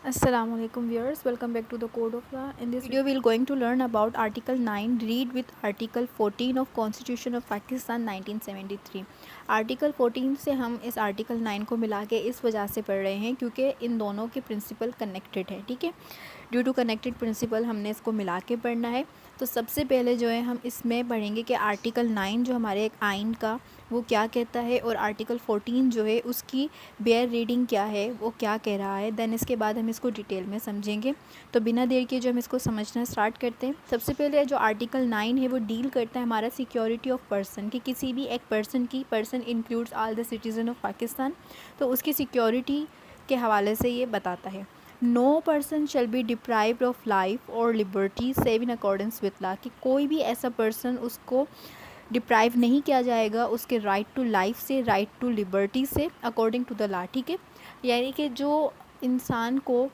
Assalamualaikum viewers, welcome back to the Code of Law. In this video we are going to learn about Article 9 read with Article 14 of Constitution of Pakistan 1973. Article 14 से हम इस article 9 को मिला के इस वजह से पढ़ रहे हैं क्योंकि इन दोनों के प्रिंसिपल कनेक्टेड है। ठीक है, ड्यू टू कनेक्टेड प्रिंसिपल हमने इसको मिला के पढ़ना है। तो सबसे पहले जो है हम इसमें पढ़ेंगे कि आर्टिकल 9 जो हमारे एक आइन का वो क्या कहता है और आर्टिकल 14 जो है उसकी बेयर रीडिंग क्या है, वो क्या कह रहा है। देन इसके बाद हम इसको डिटेल में समझेंगे। तो बिना देर के जो हम इसको समझना स्टार्ट करते हैं। सबसे पहले जो आर्टिकल 9 है वो डील करता है हमारा सिक्योरिटी ऑफ पर्सन, कि किसी भी एक पर्सन की, person includes all the citizen of Pakistan, तो उसकी सिक्योरिटी के हवाले से ये बताता है। No person shall be deprived of life और liberty save in accordance with law, कि कोई भी ऐसा पर्सन उसको डिप्राइव नहीं किया जाएगा उसके राइट टू लाइफ से, राइट टू लिबर्टी से, अकॉर्डिंग टू द लॉ। ठीक है, यानी कि जो इंसान को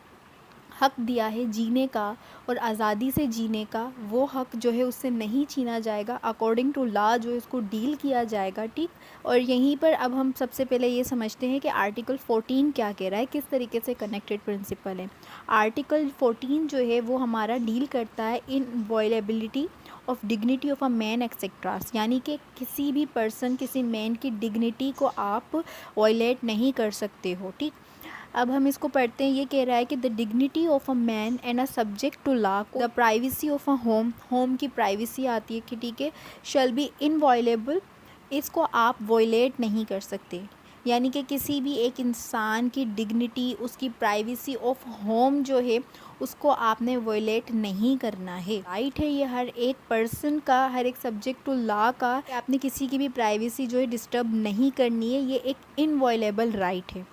हक़ दिया है जीने का और आज़ादी से जीने का, वो हक़ जो है उससे नहीं छीना जाएगा, अकॉर्डिंग टू लॉ जो है उसको डील किया जाएगा। ठीक, और यहीं पर अब हम सबसे पहले ये समझते हैं कि आर्टिकल 14 क्या कह रहा है, किस तरीके से कनेक्टेड प्रिंसिपल है। आर्टिकल 14 जो है वो हमारा डील करता है inviolability of dignity of a man etcetera, यानी कि किसी भी पर्सन, किसी मैन की डिग्निटी को आप वॉयलेट नहीं कर सकते हो। ठीक, अब हम इसको पढ़ते हैं। ये कह रहा है कि the dignity of a man and a subject to law, the privacy of a home, home की प्राइवेसी आती है कि ठीक है, शैल बी इनवॉयलेबल, इसको आप वॉयलेट नहीं कर सकते। यानी कि किसी भी एक इंसान की डिग्निटी, उसकी प्राइवेसी ऑफ होम जो है उसको आपने वॉयलेट नहीं करना है। राइट है ये हर एक पर्सन का, हर एक सब्जेक्ट टू लॉ का, आपने किसी की भी प्राइवेसी जो है डिस्टर्ब नहीं करनी है। ये एक इनवॉयलेबल राइट है।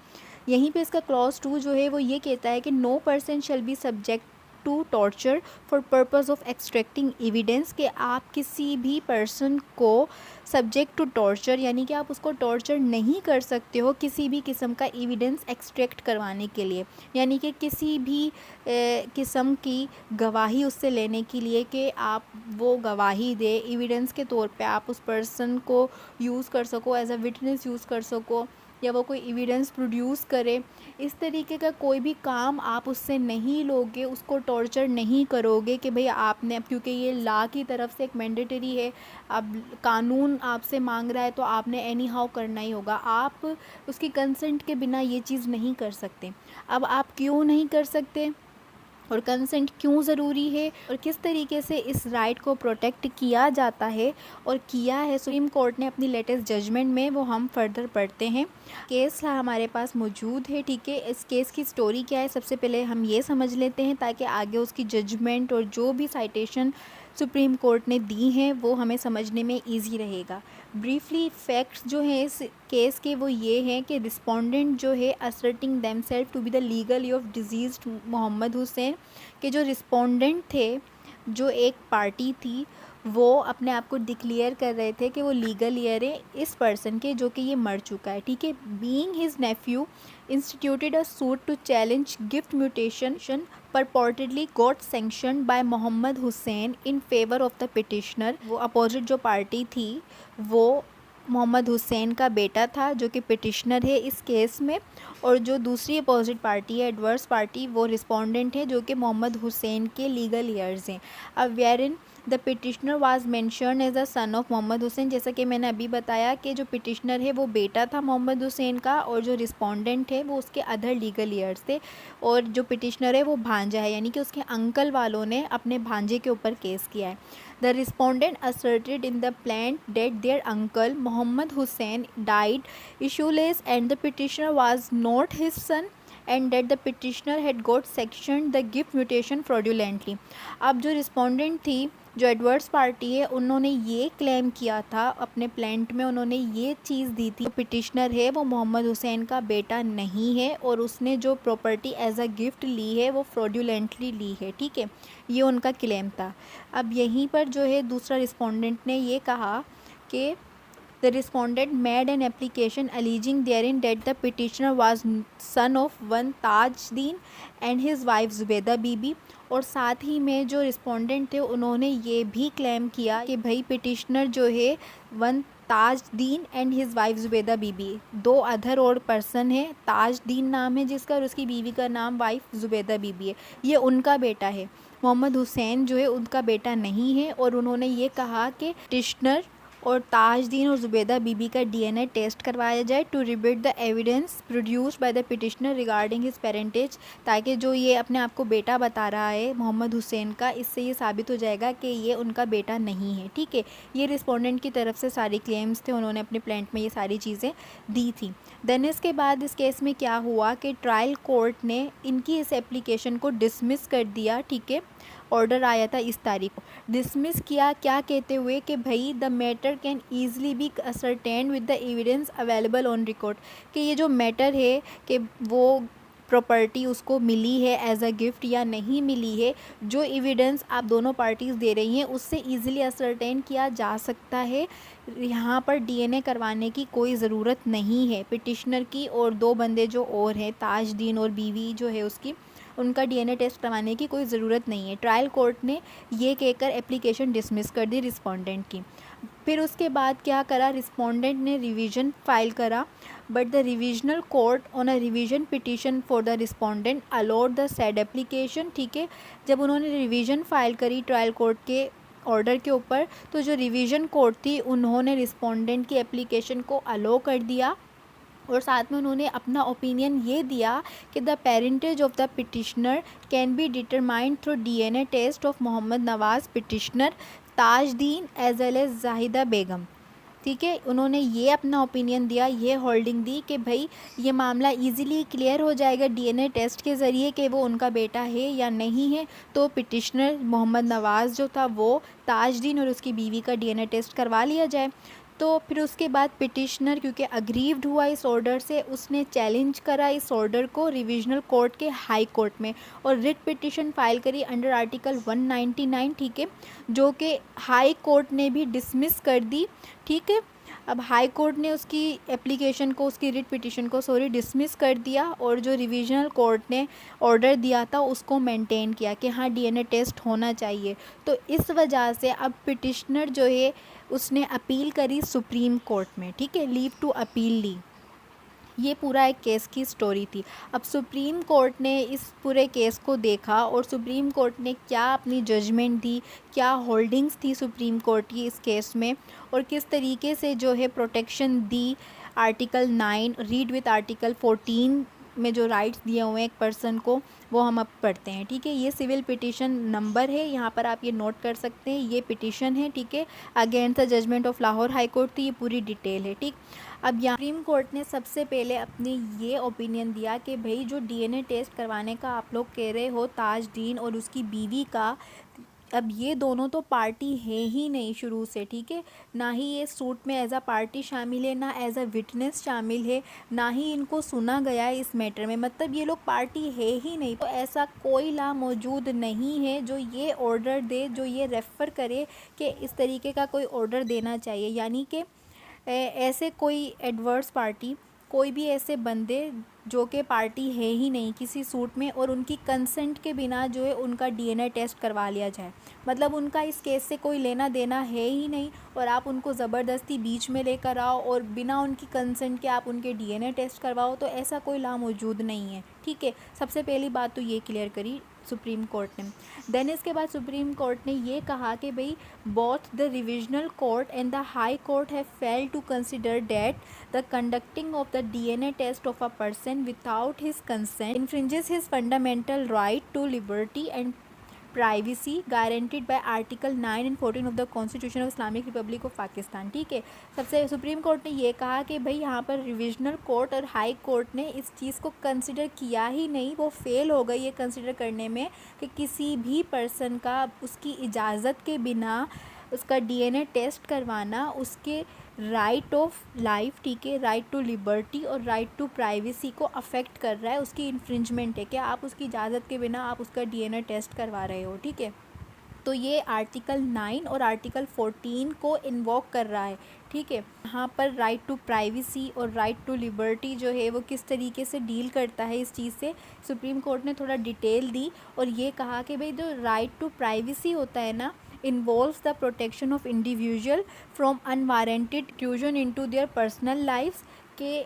यहीं पे इसका क्लॉज 2 जो है वो ये कहता है कि no person shall be subject to torture for purpose of extracting evidence, कि आप किसी भी पर्सन को सब्जेक्ट टू टॉर्चर, यानी कि आप उसको टॉर्चर नहीं कर सकते हो किसी भी किस्म का एविडेंस एक्सट्रैक्ट करवाने के लिए, यानी कि किसी भी किस्म की गवाही उससे लेने के लिए कि आप वो गवाही दे, एविडेंस के तौर पे आप उस पर्सन को यूज़ कर सको, एज अ विटनेस यूज़ कर सको, या वो कोई एविडेंस प्रोड्यूस करे। इस तरीके का कोई भी काम आप उससे नहीं लोगे, उसको टॉर्चर नहीं करोगे कि भाई आपने, अब क्योंकि ये लॉ की तरफ से एक मैंडेटरी है, अब कानून आपसे मांग रहा है तो आपने एनी हाउ करना ही होगा। आप उसकी कंसेंट के बिना ये चीज़ नहीं कर सकते। अब आप क्यों नहीं कर सकते और कंसेंट क्यों ज़रूरी है और किस तरीके से इस राइट को प्रोटेक्ट किया जाता है और किया है सुप्रीम कोर्ट ने अपनी लेटेस्ट जजमेंट में, वो हम फर्दर पढ़ते हैं। केस हमारे पास मौजूद है। ठीक है, इस केस की स्टोरी क्या है सबसे पहले हम ये समझ लेते हैं, ताकि आगे उसकी जजमेंट और जो भी साइटेशन सुप्रीम कोर्ट ने दी हैं वो हमें समझने में ईजी रहेगा। ब्रीफली फैक्ट्स जो हैं इस केस के वो ये हैं कि रिस्पोंडेंट जो है asserting themselves to be the legal of deceased Mohammad Hussain, के जो रिस्पोंडेंट थे, जो एक पार्टी थी, वो अपने आप को डिक्लेयर कर रहे थे कि वो लीगल ईयर है इस पर्सन के जो कि ये मर चुका है। ठीक है, being his nephew instituted a suit to challenge gift mutation purportedly got sanctioned by Mohammad Hussain in favour of the petitioner. वो अपोजिट जो पार्टी थी वो मोहम्मद हुसैन का बेटा था जो कि पिटिशनर है इस केस में, और जो दूसरी अपोजिट पार्टी है, एडवर्स पार्टी, वो रिस्पोंडेंट है जो कि मोहम्मद हुसैन के लीगल ईयर्स हैं। अब wherein the petitioner was mentioned as a son of Mohammad Hussain, जैसा कि मैंने अभी बताया कि जो पिटिशनर है वो बेटा था मोहम्मद हुसैन का, और जो रिस्पोंडेंट है वो उसके अदर लीगल ईयर्स थे, और जो पिटिशनर है वो भांजा है, यानी कि उसके अंकल वालों ने अपने भांजे के ऊपर केस किया है। The respondent asserted in the plaint that their uncle Muhammad Hussain died issueless and the petitioner was not his son and that the petitioner had got sanctioned the gift mutation fraudulently। अब जो respondent थी, जो adverse party है, उन्होंने ये claim किया था अपने प्लेंट में, उन्होंने ये चीज़ दी थी, पिटिशनर है वो मोहम्मद हुसैन का बेटा नहीं है और उसने जो प्रॉपर्टी एज अ गिफ्ट ली है वो फ्रॉडुलेंटली ली है। ठीक है, ये उनका क्लेम था। अब यहीं पर जो है दूसरा रिस्पोंडेंट ने ये कहा कि the respondent made an application alleging therein that the petitioner was son of one Tajdeen and his wife Zubeda बीबी, और साथ ही में जो रिस्पोंडेंट थे उन्होंने ये भी क्लेम किया कि भाई पिटिशनर जो है one Tajdin and his wife Zubaida Bibi. 2 other और पर्सन है, ताजदीन नाम है जिसका और उसकी बीवी का नाम वाइफ ज़ुबैदा बीबी है। ये उनका बेटा है। मोहम्मद हुसैन जो है उनका बेटा नहीं है। और उन्होंने ये कहा कि पिटिशनर और ताजदीन और ज़ुबैदा बीबी का डीएनए टेस्ट करवाया जाए to rebut the evidence produced by the petitioner regarding his parentage, ताकि जो ये अपने आप को बेटा बता रहा है मोहम्मद हुसैन का, इससे ये साबित हो जाएगा कि ये उनका बेटा नहीं है। ठीक है, ये रिस्पोंडेंट की तरफ से सारे क्लेम्स थे, उन्होंने अपने प्लेंट में ये सारी चीज़ें दी थी। देन इसके बाद इस केस में क्या हुआ कि ट्रायल कोर्ट ने इनकी इस एप्लीकेशन को डिसमिस कर दिया। ठीक है, ऑर्डर आया था इस तारीख को, डिसमिस किया, क्या कहते हुए कि भाई the matter can easily be ascertained with the evidence available on record, कि ये जो मैटर है कि वो प्रॉपर्टी उसको मिली है एज अ गिफ्ट या नहीं मिली है, जो एविडेंस आप दोनों पार्टीज़ दे रही हैं उससे इजीली असरटेन किया जा सकता है। यहाँ पर डीएनए करवाने की कोई ज़रूरत नहीं है पिटिशनर की, और 2 बंदे जो और हैं ताजदीन और बीवी जो है उसकी, उनका डीएनए टेस्ट करवाने की कोई ज़रूरत नहीं है। ट्रायल कोर्ट ने ये कहकर एप्लीकेशन डिसमिस कर दी रिस्पोंडेंट की। फिर उसके बाद क्या करा, रिस्पोंडेंट ने रिवीजन फाइल करा, but the revisional court on a revision petition for the respondent allowed the said application. ठीक है, जब उन्होंने रिवीजन फाइल करी ट्रायल कोर्ट के ऑर्डर के ऊपर, तो जो रिवीजन कोर्ट थी उन्होंने रिस्पोंडेंट की एप्लीकेशन को अलो कर दिया, और साथ में उन्होंने अपना ओपिनियन ये दिया कि the parentage of the petitioner can be determined through DNA test of Mohammad Nawaz petitioner, Tajdin as well as Zahida Begum. ठीक है, उन्होंने ये अपना ओपिनियन दिया, ये होल्डिंग दी कि भाई ये मामला इजीली क्लियर हो जाएगा डीएनए टेस्ट के ज़रिए कि वो उनका बेटा है या नहीं है। तो पिटिशनर मोहम्मद नवाज़ जो था वो ताजदीन और उसकी बीवी का डीएनए टेस्ट करवा लिया जाए। तो फिर उसके बाद पिटिशनर क्योंकि अग्रीव्ड हुआ इस ऑर्डर से, उसने चैलेंज करा इस ऑर्डर को रिविजनल कोर्ट के हाई कोर्ट में, और रिट पिटिशन फाइल करी अंडर आर्टिकल 199। ठीक है, जो कि हाई कोर्ट ने भी डिसमिस कर दी। ठीक है, अब हाई कोर्ट ने उसकी एप्लीकेशन को, उसकी रिट पिटिशन को डिसमिस कर दिया, और जो रिविजनल कोर्ट ने ऑर्डर दिया था उसको मेंटेन किया कि हाँ डीएनए टेस्ट होना चाहिए। तो इस वजह से अब पिटिशनर जो है उसने अपील करी सुप्रीम कोर्ट में। ठीक है, लीव टू अपील ली। ये पूरा एक केस की स्टोरी थी। अब सुप्रीम कोर्ट ने इस पूरे केस को देखा, और सुप्रीम कोर्ट ने क्या अपनी जजमेंट दी, क्या होल्डिंग्स थी सुप्रीम कोर्ट की इस केस में, और किस तरीके से जो है protection the article 9 read with article 14 में जो राइट्स दिए हुए हैं एक पर्सन को, वो हम अब पढ़ते हैं। ठीक है, ये सिविल पिटिशन नंबर है, यहाँ पर आप ये नोट कर सकते हैं, ये पिटिशन है। ठीक है, against the judgment of Lahore high court, तो ये पूरी डिटेल है। ठीक, अब यहाँ सुप्रीम कोर्ट ने सबसे पहले अपनी ये ओपिनियन दिया कि भाई जो डीएनए टेस्ट करवाने का आप लोग कह रहे हो ताजदीन और उसकी बीवी का, अब ये दोनों तो पार्टी है ही नहीं शुरू से। ठीक है, ना ही ये सूट में एज अ पार्टी शामिल है, ना एज अ विटनेस शामिल है, ना ही इनको सुना गया है इस मैटर में, मतलब ये लोग पार्टी है ही नहीं। तो ऐसा कोई ला मौजूद नहीं है जो ये ऑर्डर दे, जो ये रेफ़र करे कि इस तरीके का कोई ऑर्डर देना चाहिए, यानी कि ऐसे कोई एडवर्स पार्टी, कोई भी ऐसे बंदे जो कि पार्टी है ही नहीं किसी सूट में, और उनकी कंसेंट के बिना जो है उनका डीएनए टेस्ट करवा लिया जाए, मतलब उनका इस केस से कोई लेना देना है ही नहीं, और आप उनको ज़बरदस्ती बीच में लेकर आओ और बिना उनकी कंसेंट के आप उनके डीएनए टेस्ट करवाओ, तो ऐसा कोई ला मौजूद नहीं है। ठीक है, सबसे पहली बात तो ये क्लियर करी सुप्रीम कोर्ट ने। देन इसके बाद सुप्रीम कोर्ट ने ये कहा कि भाई both the revisional court and the high court have failed to consider that the conducting of the DNA test of a person without his consent infringes his fundamental right to liberty and privacy guaranteed by Article 9 and 14 of the Constitution of Islamic Republic of Pakistan। ठीक है, सबसे supreme court ने ये कहा कि भाई यहाँ पर रिविजनल कोर्ट और हाई कोर्ट ने इस चीज़ को कंसिडर किया ही नहीं, वो फेल हो गई ये कंसिडर करने में कि किसी भी पर्सन का उसकी इजाज़त के बिना उसका डीएनए टेस्ट करवाना उसके राइट ऑफ लाइफ, ठीक है, राइट टू लिबर्टी और राइट टू प्राइवेसी को अफेक्ट कर रहा है, उसकी इन्फ्रिंजमेंट है। क्या आप उसकी इजाज़त के बिना आप उसका डीएनए टेस्ट करवा रहे हो। ठीक है, तो ये आर्टिकल 9 और आर्टिकल 14 को इन्वॉक कर रहा है। ठीक है, यहाँ पर राइट टू प्राइवेसी और राइट टू लिबर्टी जो है वो किस तरीके से डील करता है इस चीज़ से, सुप्रीम कोर्ट ने थोड़ा डिटेल दी और ये कहा कि भाई जो राइट टू प्राइवेसी होता है ना, involves the protection of individual from unwarranted intrusion into their personal lives। के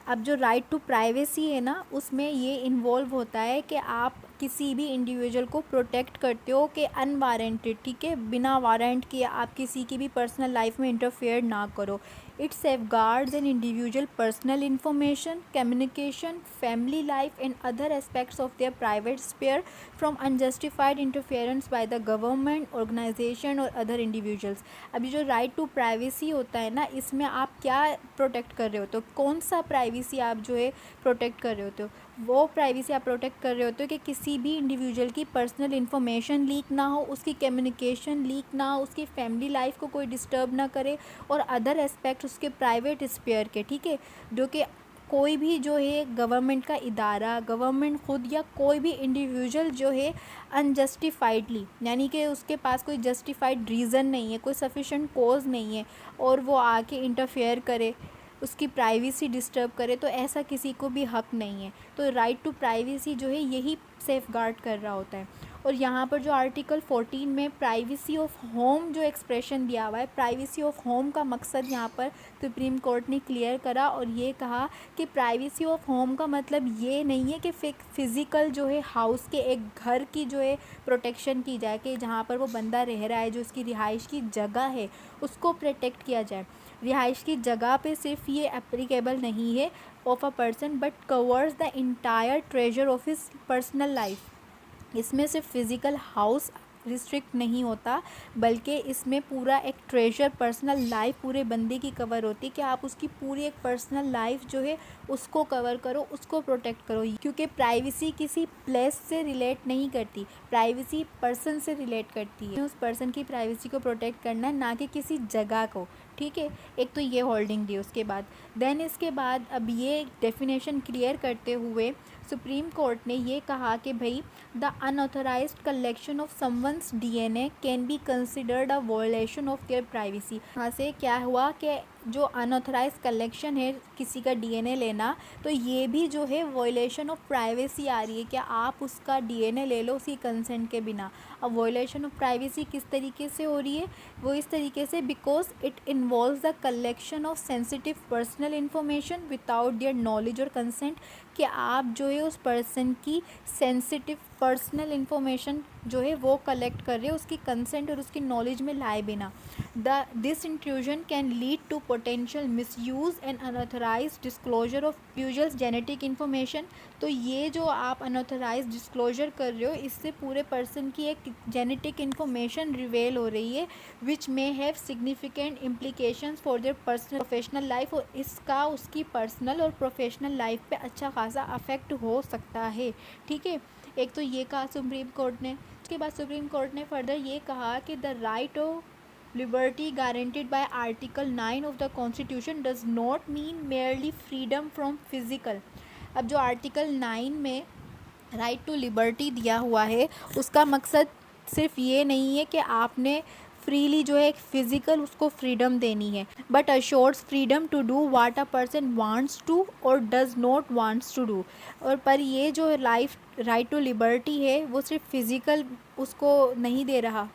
अब जो राइट टू प्राइवेसी है ना, उसमें ये इन्वॉल्व होता है कि आप किसी भी इंडिविजुअल को प्रोटेक्ट करते हो कि अनवारंटेड, ठीक है, बिना वारंट के आप किसी की भी पर्सनल लाइफ में इंटरफेयर ना करो। It safeguards an individual personal information, communication, family life and other aspects of their private sphere from unjustified interference by the government, organisation और अदर इंडिविजुअल्स। अभी जो राइट टू प्राइवेसी होता है ना, इसमें आप क्या प्रोटेक्ट कर रहे होते हो, कौन सा प्राइवेसी आप जो है प्रोटेक्ट कर रहे होते हो? वो प्राइवेसी आप प्रोटेक्ट कर रहे होते हो कि किसी भी इंडिविजुअल की पर्सनल इन्फॉर्मेशन लीक ना हो, उसकी कम्युनिकेशन लीक ना हो, उसकी फैमिली लाइफ को कोई डिस्टर्ब ना करे और अदर एस्पेक्ट उसके प्राइवेट स्पेयर के, ठीक है, जो कि कोई भी जो है गवर्नमेंट का इदारा, गवर्नमेंट खुद या कोई भी इंडिविजुअल जो है अनजस्टिफाइडली, यानी कि उसके पास कोई जस्टिफाइड रीज़न नहीं है, कोई सफिशेंट कॉज नहीं है और वो आके इंटरफेयर करे, उसकी प्राइवेसी डिस्टर्ब करे, तो ऐसा किसी को भी हक नहीं है। तो राइट टू प्राइवेसी जो है यही सेफगार्ड कर रहा होता है। और यहाँ पर जो आर्टिकल 14 में प्राइवेसी ऑफ होम जो एक्सप्रेशन दिया हुआ है, प्राइवेसी ऑफ होम का मकसद यहाँ पर सुप्रीम कोर्ट ने क्लियर करा और ये कहा कि प्राइवेसी ऑफ होम का मतलब ये नहीं है कि फिज़िकल जो है हाउस के, एक घर की जो है प्रोटेक्शन की जाए, कि जहाँ पर वो बंदा रह रहा है, जो उसकी रिहाइश की जगह है उसको प्रोटेक्ट किया जाए। रिहाइश की जगह पे सिर्फ ये एप्लीकेबल नहीं है of a person, but covers the entire treasure of his personal life. इसमें सिर्फ फिज़िकल हाउस रिस्ट्रिक्ट नहीं होता, बल्कि इसमें पूरा एक ट्रेजर, पर्सनल लाइफ पूरे बंदे की कवर होती है कि आप उसकी पूरी एक पर्सनल लाइफ जो है उसको कवर करो, उसको प्रोटेक्ट करो। क्योंकि प्राइवेसी किसी प्लेस से रिलेट नहीं करती, प्राइवेसी पर्सन से रिलेट करती है। उस पर्सन की प्राइवेसी को प्रोटेक्ट करना है, ना कि किसी जगह को, ठीक है। एक तो ये होल्डिंग दी उसके बाद, देन इसके बाद अब ये डेफिनेशन क्लियर करते हुए सुप्रीम कोर्ट ने ये कहा कि भाई the unauthorised collection of someone's DNA can be considered a violation of their privacy. यहाँ से क्या हुआ कि जो अनऑथराइज कलेक्शन है किसी का डीएनए लेना, तो ये भी जो है वायलेशन ऑफ प्राइवेसी आ रही है कि आप उसका डीएनए ले लो उसकी कंसेंट के बिना। अब वायलेशन ऑफ प्राइवेसी किस तरीके से हो रही है? वो इस तरीके से, because it involves the collection of sensitive personal information without their knowledge और कंसेंट, कि आप जो है उस पर्सन की सेंसिटिव पर्सनल इन्फॉर्मेशन जो है वो कलेक्ट कर रहे हो उसकी कंसेंट और उसकी नॉलेज में लाए बिना। This intrusion can lead to potential misuse and unauthorised disclosure of individuals genetic information. तो ये जो आप अनऑथराइज्ड डिस्क्लोजर कर रहे हो, इससे पूरे पर्सन की एक जेनेटिक इन्फॉर्मेशन रिवेल हो रही है, which may have significant implications for their personal professional life, और इसका उसकी पर्सनल और प्रोफेशनल लाइफ पे अच्छा खासा अफेक्ट हो सकता है, ठीक है। एक तो ये कहा सुप्रीम कोर्ट ने। उसके बाद सुप्रीम कोर्ट ने फर्दर ये कहा कि the right of liberty guaranteed bye article 9 of the constitution does not mean merely freedom from physical. अब जो आर्टिकल 9 में राइट टू लिबर्टी दिया हुआ है, उसका मकसद सिर्फ ये नहीं है कि आपने फ्रीली जो है फिज़िकल उसको फ्रीडम देनी है, but assures freedom to do what a person wants to और does not wants to do. और पर ये जो राइट टू लिबर्टी है वो सिर्फ फिज़िकल उसको नहीं दे रहा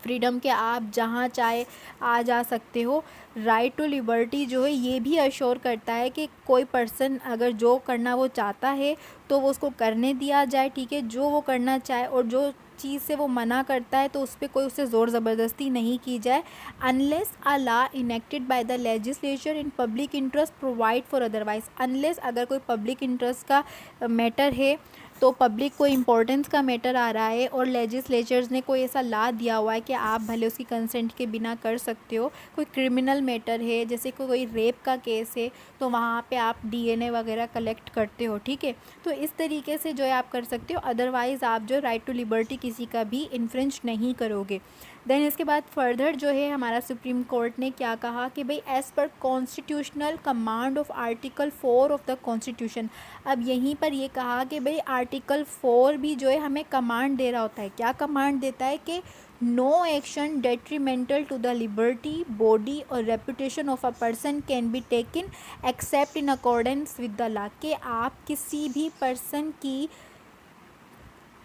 फ्रीडम के आप जहाँ चाहे आ जा सकते हो। राइट टू लिबर्टी जो है ये भी अश्योर करता है कि कोई पर्सन अगर जो करना वो चाहता है तो वो उसको करने दिया जाए, ठीक है, जो वो करना चाहे, और जो चीज़ से वो मना करता है तो उस पर कोई उससे ज़ोर ज़बरदस्ती नहीं की जाए, unless a law enacted by the legislature in public interest provide for otherwise. Unless अगर कोई पब्लिक इंटरेस्ट का मैटर है, तो पब्लिक को इम्पोर्टेंस का मैटर आ रहा है और लेजिस्लेचर्स ने कोई ऐसा लॉ दिया हुआ है कि आप भले उसकी कंसेंट के बिना कर सकते हो। कोई क्रिमिनल मैटर है, जैसे कोई रेप का केस है, तो वहाँ पे आप डीएनए वगैरह कलेक्ट करते हो, ठीक है। तो इस तरीके से जो है आप कर सकते हो, अदरवाइज़ आप जो राइट टू लिबर्टी किसी का भी इन्फ्रिंज नहीं करोगे। देन इसके बाद फर्दर जो है हमारा सुप्रीम कोर्ट ने क्या कहा कि भाई as per constitutional command of article 4 of the constitution. अब यहीं पर ये कहा कि भाई आर्टिकल 4 भी जो है हमें कमांड दे रहा होता है। क्या कमांड देता है? कि no action detrimental to the liberty, body और reputation of a person can be taken except in accordance with the law. कि आप किसी भी पर्सन की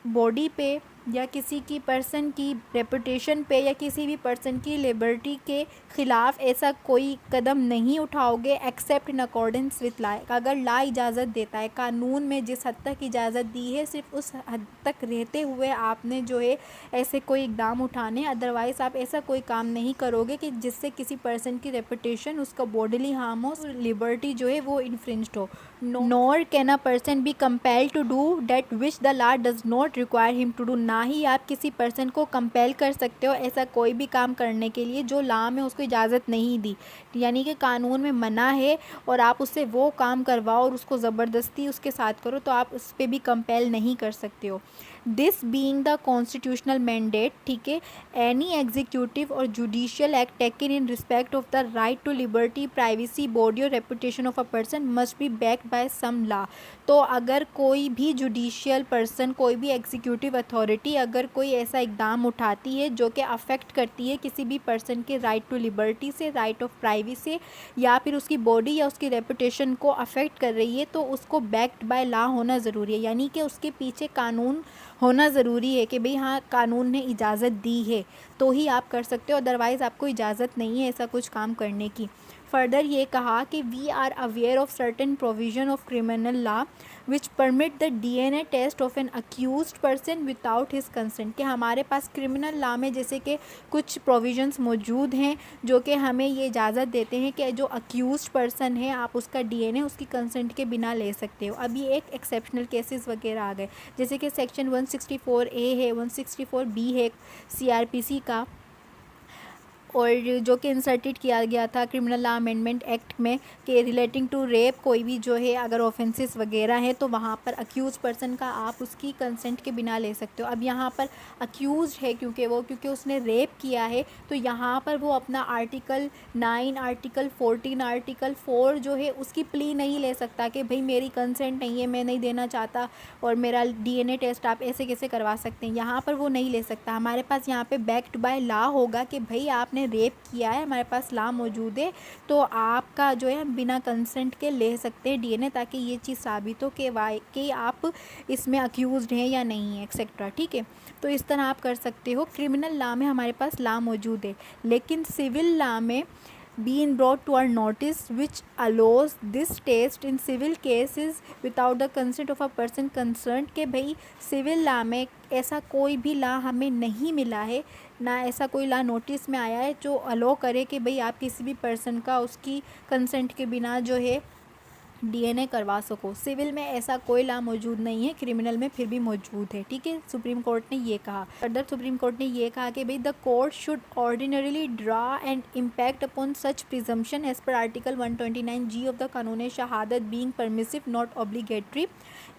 बॉडी पे, या किसी की पर्सन की रेपुटेशन पे या किसी भी पर्सन की लिबर्टी के ख़िलाफ़ ऐसा कोई कदम नहीं उठाओगे except in accordance with law. अगर लॉ इजाज़त देता है, कानून में जिस हद तक इजाज़त दी है सिर्फ उस हद तक रहते हुए आपने जो है ऐसे कोई इक़दाम उठाने, अदरवाइज़ आप ऐसा कोई काम नहीं करोगे कि जिससे किसी पर्सन की रेपुटेशन, उसका बॉडीली हार्म हो, लिबर्टी जो है वो इन्फ्रिंज्ड हो। Nor can a person be compelled to do that which the law does not require him to do. ना ही आप किसी पर्सन को कंपेल कर सकते हो ऐसा कोई भी काम करने के लिए जो लॉ में उसको इजाज़त नहीं दी, यानी कि कानून में मना है और आप उससे वो काम करवाओ और उसको ज़बरदस्ती उसके साथ करो तो आप उस पर भी कंपेल नहीं कर सकते हो। This being the constitutional mandate, ठीक है, एनी एग्जीक्यूटिव और judicial act taken in respect of the right to liberty, privacy, body और reputation of a person must be backed by some law. तो अगर कोई भी जुडिशियल पर्सन, कोई भी एग्जीक्यूटिव अथॉरिटी अगर कोई ऐसा इक़दाम उठाती है जो कि अफेक्ट करती है किसी भी पर्सन के राइट टू लिबर्टी से, राइट ऑफ प्राइवेसी से, या फिर उसकी बॉडी या उसकी रेपुटेशन को अफेक्ट कर रही है, तो उसको बैक्ड बाय लॉ होना ज़रूरी है, यानी कि उसके पीछे कानून होना ज़रूरी है कि भाई हाँ कानून ने इजाज़त दी है तो ही आप कर सकते हो, अदरवाइज़ आपको इजाज़त नहीं है ऐसा कुछ काम करने की। फर्दर ये कहा कि we are aware of certain provision of criminal law which permit the DNA test of an accused person without his consent, कि हमारे पास क्रिमिनल लॉ में जैसे कि कुछ प्रोविजंस मौजूद हैं जो कि हमें ये इजाज़त देते हैं कि जो अक्यूज्ड पर्सन है आप उसका DNA उसकी कंसेंट के बिना ले सकते हो। अभी एक एक्सेप्शनल केसेस वगैरह आ गए, जैसे कि सेक्शन 164A है, 164B है CRPC का, और जो कि इंसर्टेड किया गया था क्रिमिनल लॉ अमेंडमेंट एक्ट में कि रिलेटिंग टू रेप, कोई भी जो है अगर ऑफेंसेस वगैरह हैं तो वहाँ पर अक्यूज़ पर्सन का आप उसकी कंसेंट के बिना ले सकते हो। अब यहाँ पर अक्यूज़ है क्योंकि उसने रेप किया है, तो यहाँ पर वो अपना आर्टिकल 9, आर्टिकल 14, आर्टिकल 4 जो है उसकी प्ली नहीं ले सकता कि भाई मेरी कंसेंट नहीं है, मैं नहीं देना चाहता और मेरा DNA टेस्ट आप ऐसे कैसे करवा सकते हैं, यहाँ पर वो नहीं ले सकता। हमारे पास यहाँ पे बैक्ड बाय लॉ होगा कि भाई आपने रेप किया है, हमारे पास लॉ मौजूद है, तो आपका जो है बिना कंसेंट के ले सकते हैं DNA, ताकि ये चीज़ साबित हो कि आप इसमें अक्यूज़्ड हैं या नहीं है एक्सेट्रा, ठीक है। तो इस तरह आप कर सकते हो। क्रिमिनल लॉ में हमारे पास लॉ मौजूद है, लेकिन सिविल लॉ में been brought to our notice which allows this test in civil cases without the consent of a person concerned, कि भाई सिविल लॉ में ऐसा कोई भी लॉ हमें नहीं मिला है, ना ऐसा कोई लॉ नोटिस में आया है जो अलो करे कि भाई आप किसी भी पर्सन का उसकी कंसेंट के बिना जो है DNA करवा सको। सिविल में ऐसा कोई लॉ मौजूद नहीं है, क्रिमिनल में फिर भी मौजूद है, ठीक है। सुप्रीम कोर्ट ने ये कहा। फर्दर सुप्रीम कोर्ट ने ये कहा कि भाई the court should ordinarily draw and impact upon such presumption as per article 129G of the Qanoon Shahadat being permissive not obligatory.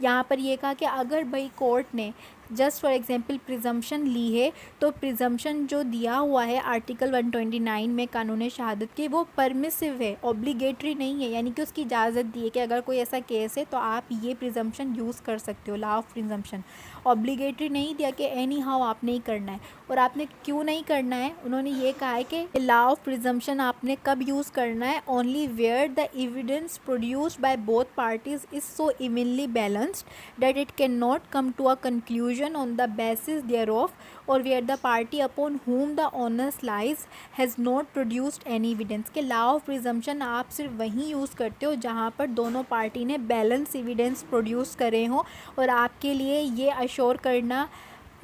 यहाँ पर ये कहा कि अगर भाई कोर्ट ने जस्ट फॉर एग्जांपल प्रिजम्पशन ली है, तो प्रिजम्पशन जो दिया हुआ है आर्टिकल 129 में कानून शहादत के, वो परमिसिव है, ऑब्लिगेटरी नहीं है, यानी कि उसकी इजाज़त दी है कि अगर कोई ऐसा केस है तो आप ये प्रिजम्पशन यूज़ कर सकते हो, लॉ ऑफ प्रिजम्पशन। ऑब्लिगेटरी नहीं दिया कि एनी हाउ आपने ही करना है। और आपने क्यों नहीं करना है, उन्होंने ये कहा है कि लॉ ऑफ प्रिजम्पशन आपने कब यूज़ करना है, only where the evidence produced by both parties is so evenly balanced that it can not come to a conclusion on the basis thereof, or where the party upon whom the onus lies has not produced any evidence। के law of presumption आप सिर्फ वहीं use करते हो जहाँ पर दोनों party ने बैलेंस एविडेंस प्रोड्यूस करे हों और आपके लिए ये अश्योर करना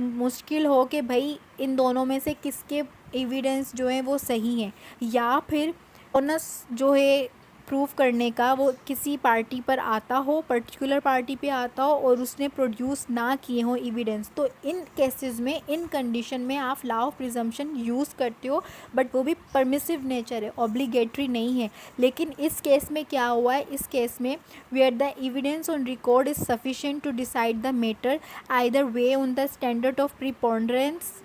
मुश्किल हो कि भाई इन दोनों में से किसके एविडेंस जो हैं वो सही हैं, या फिर ओनस जो है प्रूफ करने का वो किसी पार्टी पर आता हो, पर्टिकुलर पार्टी पे आता हो और उसने प्रोड्यूस ना किए हो एविडेंस। तो इन केसेस में, इन कंडीशन में आप लॉ ऑफ प्रिजम्पशन यूज़ करते हो, बट वो भी परमिसिव नेचर है, ऑब्लिगेटरी नहीं है। लेकिन इस केस में क्या हुआ है, इस केस में where the evidence on record is sufficient to decide the matter either way on the standard of preponderance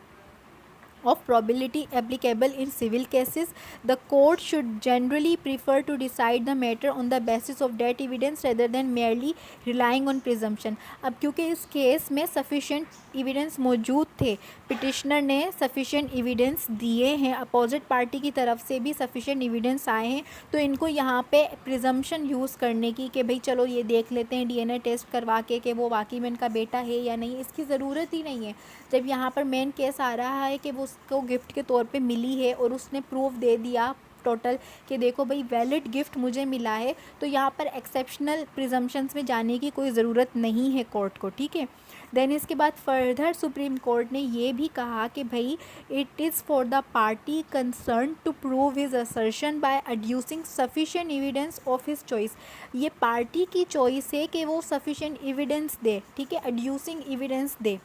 of probability applicable in civil cases, the court should generally prefer to decide the matter on the basis of that evidence rather than merely relying on presumption। अब क्योंकि इस case में sufficient evidence मौजूद थे, petitioner ने sufficient evidence दिए हैं, opposite party की तरफ से भी सफिशिएंट एविडेंस आए हैं, तो इनको यहाँ पे प्रिजम्पशन यूज़ करने की कि भाई चलो ये देख लेते हैं डीएनए टेस्ट करवा के कि वो वाकई में इनका बेटा है या नहीं, इसकी ज़रूरत ही नहीं है। जब यहाँ पर मेन केस आ रहा है कि वो उसको गिफ्ट के तौर पे मिली है और उसने प्रूफ दे दिया टोटल कि देखो भाई वैलिड गिफ्ट मुझे मिला है, तो यहाँ पर एक्सेप्शनल प्रिजम्पशंस में जाने की कोई ज़रूरत नहीं है कोर्ट को, ठीक है। देन इसके बाद फर्दर सुप्रीम कोर्ट ने ये भी कहा कि भाई it is for the party concern to prove his assertion by adducing sufficient evidence of his choice. ये पार्टी की चॉइस है कि वो सफिशिएंट एविडेंस दे, ठीक है, एड्यूसिंग एविडेंस दे,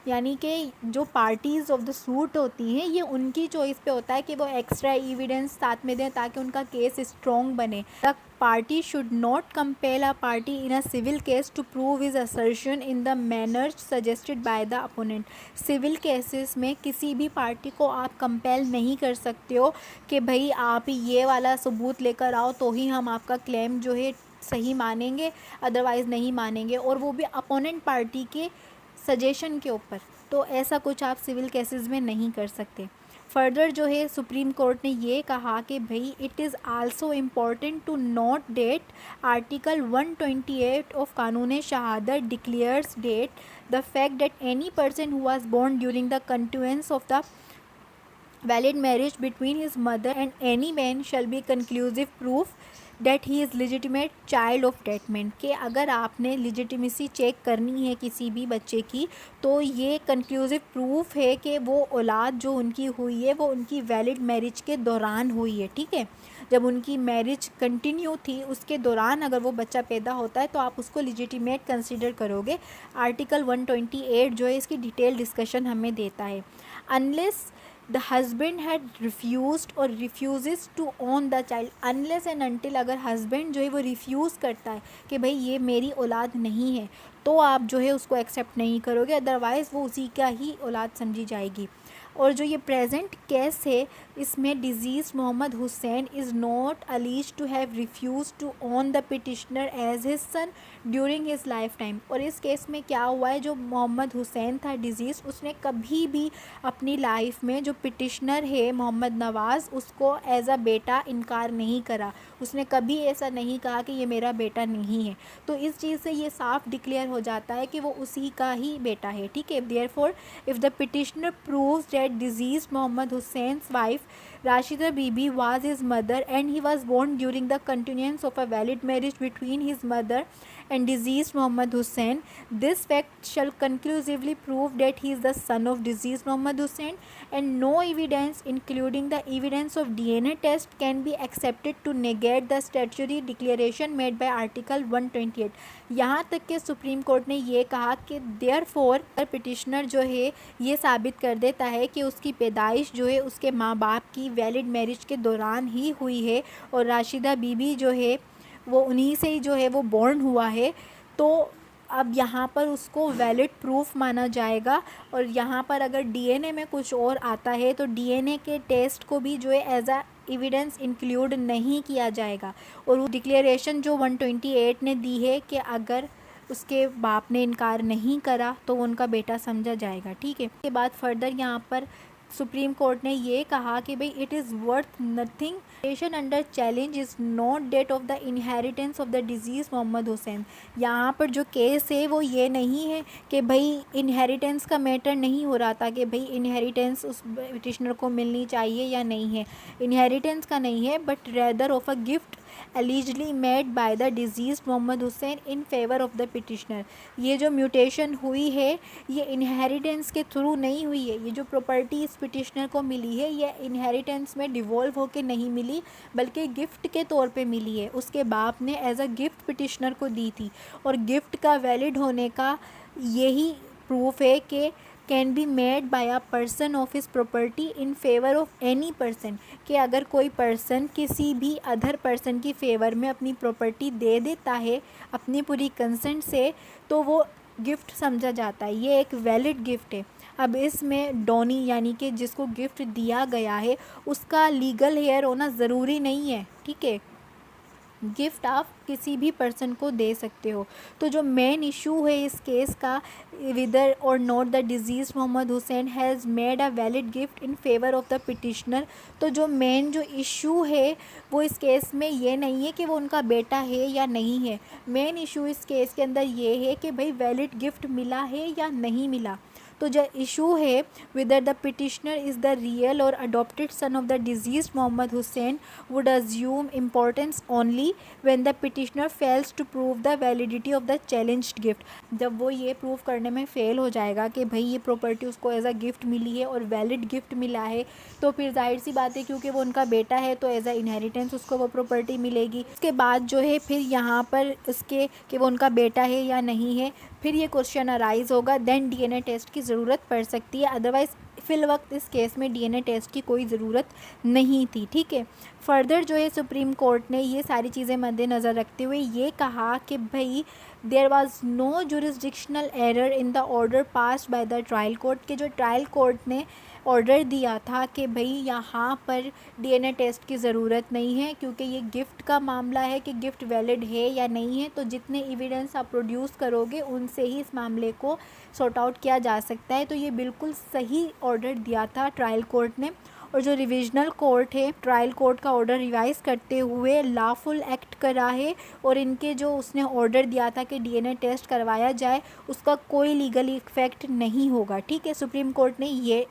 यानी कि जो पार्टीज़ ऑफ द सूट होती हैं ये उनकी चॉइस पे होता है कि वो एक्स्ट्रा एविडेंस साथ में दें ताकि उनका केस स्ट्रॉन्ग बने। The party should not compel a party in a civil case to prove his assertion in the manner suggested by the opponent. Civil cases में किसी भी पार्टी को आप कंपेल नहीं कर सकते हो कि भाई आप ये वाला सबूत लेकर आओ तो ही हम आपका क्लेम जो है सही मानेंगे, अदरवाइज़ नहीं मानेंगे, और वो भी अपोनेंट पार्टी के सजेशन के ऊपर। तो ऐसा कुछ आप सिविल केसेस में नहीं कर सकते। फर्दर जो है सुप्रीम कोर्ट ने ये कहा कि भाई it is also important to note that article 128 of Qanoon Shahadat declares that the fact that any person who was born during the continuance of the valid marriage between his mother and any man shall be conclusive proof that he is legitimate child of that man। कि अगर आपने legitimacy check करनी है किसी भी बच्चे की तो ये कंक्लूसिव प्रूफ है कि वो औलाद जो उनकी हुई है वो उनकी वैलिड मैरिज के दौरान हुई है, ठीक है। जब उनकी मैरिज कंटिन्यू थी उसके दौरान अगर वो बच्चा पैदा होता है तो आप उसको लिजिटिमेट कंसिडर करोगे। आर्टिकल 128 जो है इसकी डिटेल डिस्कशन हमें देता है। Unless the husband had refused और refuse to own the child, unless and until अगर हस्बैंड जो है वो रिफ्यूज़ करता है कि भाई ये मेरी औलाद नहीं है तो आप जो है उसको एक्सेप्ट नहीं करोगे, अदरवाइज़ वो उसी का ही औलाद समझी जाएगी। और जो ये प्रेजेंट केस है इसमें deceased Mohammad Hussain is not alleged to have refuse to own the petitioner as his son during his life time. और इस केस में क्या हुआ है, जो मोहम्मद हुसैन था डिजीज़, उसने कभी भी अपनी लाइफ में जो पिटिशनर है मोहम्मद नवाज़ उसको एज अ बेटा इनकार नहीं करा, उसने कभी ऐसा नहीं कहा कि ये मेरा बेटा नहीं है। तो इस चीज़ से ये साफ डिक्लेयर हो जाता है कि वो उसी का ही बेटा है, ठीक है। Therefore if the petitioner proves that deceased Mohammad Hussain's wife Rashida Bibi was his mother and he was born during the continuance of a valid marriage between his mother and deceased Muhammad Hussain, this fact shall conclusively prove that he is the son of deceased Muhammad Hussain and no evidence including the evidence of DNA test can be accepted to negate the statutory declaration made by Article 128। यहाँ तक कि supreme court ने ये कहा कि therefore petitioner जो है ये साबित कर देता है कि उसकी पैदाइश जो है उसके माँ बाप की वैलिड मैरिज के दौरान ही हुई है और राशिदा बीबी जो है वो उन्हीं से ही जो है वो बॉर्न हुआ है, तो अब यहाँ पर उसको वैलिड प्रूफ माना जाएगा। और यहाँ पर अगर डीएनए में कुछ और आता है तो डीएनए के टेस्ट को भी जो है एज अ एविडेंस इंक्लूड नहीं किया जाएगा। और वो डिक्लेरेशन जो 128 ने दी है कि अगर उसके बाप ने इनकार नहीं करा तो उनका बेटा समझा जाएगा, ठीक है। इसके बाद फर्दर यहाँ पर सुप्रीम कोर्ट ने ये कहा कि भाई it is worth nothing petition under challenge is not that of the inheritance of the deceased Mohammad Hussain. यहाँ पर जो केस है वो ये नहीं है कि भाई इनहेरिटेंस का मैटर नहीं हो रहा था कि भाई इनहेरिटेंस उस पिटिशनर को मिलनी चाहिए या नहीं है, इनहेरिटेंस का नहीं है, but rather of a gift allegedly made by the deceased Mohammad Hussain in favor of the petitioner। ये जो म्यूटेशन हुई है ये इनहेरिटेंस के थ्रू नहीं हुई है, ये जो प्रॉपर्टी इस पिटिशनर को मिली है ये इनहेरिटेंस में डिवॉल्व होके नहीं मिली बल्कि गिफ्ट के तौर पे मिली है। उसके बाप ने एज अ गिफ्ट पिटिशनर को दी थी और गिफ्ट का वैलिड होने का यही प्रूफ है कि can be made by a person of his property in favour of any person, कि अगर कोई पर्सन किसी भी अदर पर्सन की फेवर में अपनी प्रॉपर्टी दे देता है अपनी पूरी कंसेंट से तो वो गिफ्ट समझा जाता है, ये एक वैलिड गिफ्ट है। अब इसमें डोनी यानी कि जिसको गिफ्ट दिया गया है उसका लीगल हेयर होना ज़रूरी नहीं है, ठीक है। गिफ्ट आप किसी भी पर्सन को दे सकते हो। तो जो मेन इशू है इस केस का, विदर और not the deceased Mohammad Hussain has made a valid gift in favour of the petitioner. तो जो मेन जो इशू है वो इस केस में ये नहीं है कि वो उनका बेटा है या नहीं है। मेन इशू इस केस के अंदर ये है कि भाई वैलिड गिफ्ट मिला है या नहीं मिला। तो जो इशू है, whether the petitioner is the real और adopted son of the deceased Mohammad Hussain would assume importance only when the petitioner fails to prove the validity of the challenged gift। जब वो ये प्रूव करने में फेल हो जाएगा कि भाई ये प्रॉपर्टी उसको एज अ गिफ्ट मिली है और वैलिड गिफ्ट मिला है, तो फिर जाहिर सी बात है क्योंकि वो उनका बेटा है तो एज अ इनहेरिटेंस उसको वो प्रॉपर्टी मिलेगी। उसके बाद जो है फिर यहाँ पर इसके कि वो उनका बेटा है या नहीं है, फिर ये क्वेश्चन अराइज होगा, देन डीएनए टेस्ट की ज़रूरत पड़ सकती है। अदरवाइज़ फ़िल वक्त इस केस में डीएनए टेस्ट की कोई ज़रूरत नहीं थी। ठीक है, फर्दर जो है सुप्रीम कोर्ट ने ये सारी चीज़ें मद्देनज़र रखते हुए ये कहा कि भाई there was no jurisdictional error in the order passed by the trial court, के जो ट्रायल कोर्ट ने ऑर्डर दिया था कि भाई यहाँ पर डीएनए टेस्ट की ज़रूरत नहीं है क्योंकि ये गिफ्ट का मामला है कि गिफ्ट वैलिड है या नहीं है। तो जितने एविडेंस आप प्रोड्यूस करोगे उनसे ही इस मामले को सॉर्ट आउट किया जा सकता है। तो ये बिल्कुल सही ऑर्डर दिया था ट्रायल कोर्ट ने। और जो रिविजनल कोर्ट है, ट्रायल कोर्ट का ऑर्डर रिवाइज करते हुए लॉफुल एक्ट करा है और इनके जो उसने ऑर्डर दिया था कि डीएनए टेस्ट करवाया जाए उसका कोई लीगल इफेक्ट नहीं होगा। ठीक है, सुप्रीम कोर्ट ने ये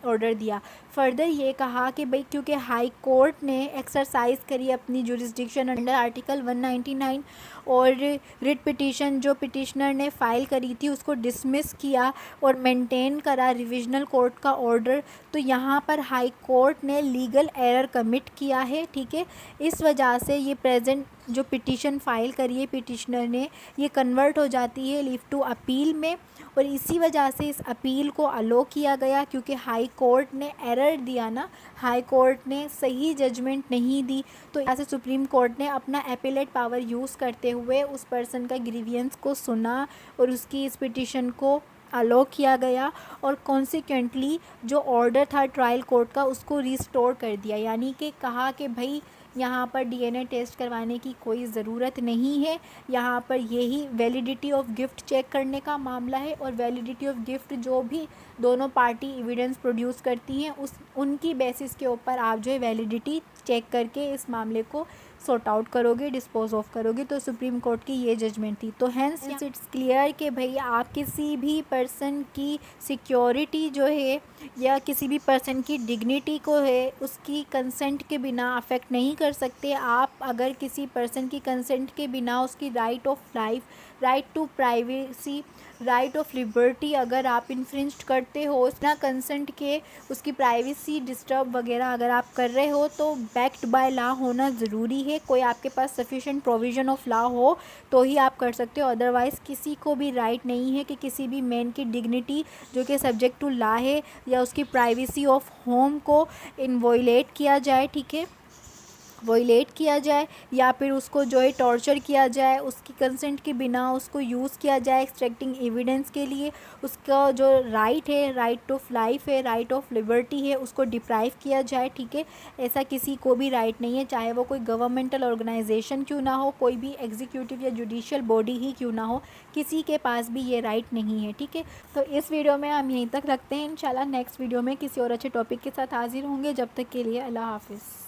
ऑर्डर दिया। फर्दर ये कहा कि भाई क्योंकि हाई कोर्ट ने एक्सरसाइज करी अपनी जुरिस्डिक्शन अंडर आर्टिकल 199 और रिट पिटीशन जो पिटिशनर ने फाइल करी थी उसको डिसमिस किया और मेंटेन करा रिविजनल कोर्ट का ऑर्डर, तो यहाँ पर हाई कोर्ट ने लीगल एरर कमिट किया है। ठीक है, इस वजह से ये प्रेजेंट जो पिटीशन फाइल करी है पिटिशनर ने ये कन्वर्ट हो जाती है लीव टू अपील में, और इसी वजह से इस अपील को अलो किया गया क्योंकि हाई कोर्ट ने एरर दिया ना, हाई कोर्ट ने सही जजमेंट नहीं दी। तो यहाँ से सुप्रीम कोर्ट ने अपना एपेलेट पावर यूज़ करते हुए उस पर्सन का ग्रीवियंस को सुना और उसकी इस पिटिशन को अलो किया गया और कॉन्सिक्वेंटली जो ऑर्डर था ट्रायल कोर्ट का उसको रिस्टोर कर दिया, यानी कि कहा कि भाई यहाँ पर डीएनए टेस्ट करवाने की कोई ज़रूरत नहीं है, यहाँ पर यही वैलिडिटी ऑफ गिफ्ट चेक करने का मामला है और वैलिडिटी ऑफ गिफ्ट जो भी दोनों पार्टी एविडेंस प्रोड्यूस करती हैं उनकी बेसिस के ऊपर आप जो है वैलिडिटी चेक करके इस मामले को सॉर्ट आउट करोगे, डिस्पोज ऑफ करोगे। तो सुप्रीम कोर्ट की ये जजमेंट थी। तो हैंस इट्स क्लियर कि भाई आप किसी भी पर्सन की सिक्योरिटी जो है या किसी भी पर्सन की डिग्निटी को है उसकी कंसेंट के बिना अफेक्ट नहीं कर सकते। आप अगर किसी पर्सन की कंसेंट के बिना उसकी right of life, right to privacy, right of liberty अगर आप इन्फ्रिंज करते हो बिना कंसेंट के, उसकी प्राइवेसी डिस्टर्ब वगैरह अगर आप कर रहे हो तो बैक्ड बाय लॉ होना ज़रूरी है। कोई आपके पास सफिशिएंट प्रोविज़न ऑफ लॉ हो तो ही आप कर सकते हो, अदरवाइज़ किसी को भी राइट नहीं है कि किसी भी मैन की डिग्निटी जो कि सब्जेक्ट टू लॉ है या उसकी प्राइवेसी ऑफ होम को इनवॉयलेट किया जाए। ठीक है, वॉयलेट किया जाए या फिर उसको जो है टॉर्चर किया जाए, उसकी कंसेंट के बिना उसको यूज़ किया जाए एक्सट्रैक्टिंग एविडेंस के लिए, उसका जो राइट है, राइट ऑफ लाइफ है, राइट ऑफ लिबर्टी है, उसको डिप्राइव किया जाए। ठीक है, ऐसा किसी को भी राइट नहीं है, चाहे वो कोई गवर्नमेंटल ऑर्गेनाइजेशन क्यों ना हो, कोई भी एग्जीक्यूटिव या जुडिशियल बॉडी ही क्यों ना हो, किसी के पास भी ये राइट नहीं है। ठीक है, तो इस वीडियो में हम यहीं तक रखते हैं। इंशाल्लाह नेक्स्ट वीडियो में किसी और अच्छे टॉपिक के साथ हाजिर होंगे। जब तक के लिए अल्लाह हाफिज़।